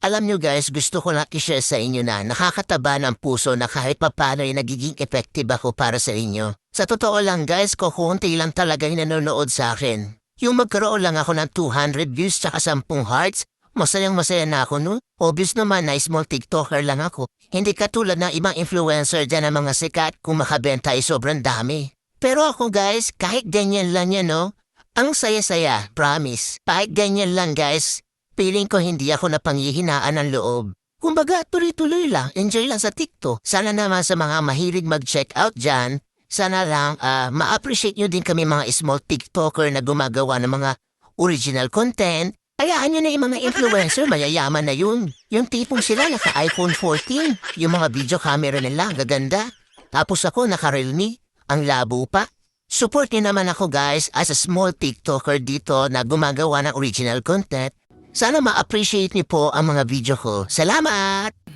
Alam nyo guys, gusto ko lang i-share sa inyo na nakakataba ng puso na kahit papano ay nagiging effective ako para sa inyo. Sa totoo lang guys, kukunti lang talaga yung nanonood sa akin. Yung magkaroon lang ako ng 200 views tsaka 10 hearts, masayang masaya na ako no? Obvious naman na small TikToker lang ako. Hindi katulad ng ibang influencer dyan ng mga sikat kung makabenta ay sobrang dami. Pero ako guys, kahit ganyan lang yan no? Ang saya-saya, promise. Kahit ganyan lang guys. Feeling ko hindi ako napanghihinaan ng loob. Kumbaga, tuloy-tuloy lang, enjoy lang sa TikTok. Sana naman sa mga mahilig mag-check out dyan, sana lang ma-appreciate nyo din kami mga small TikToker na gumagawa ng mga original content. Hayaan nyo na yung mga influencer, mayayaman na yun. Yung tipong sila naka-iPhone 14, yung mga video camera nila, gaganda. Tapos ako naka-Realme, ang labo pa. Support nyo naman ako guys as a small TikToker dito na gumagawa ng original content. Sana ma-appreciate niyo po ang mga video ko. Salamat!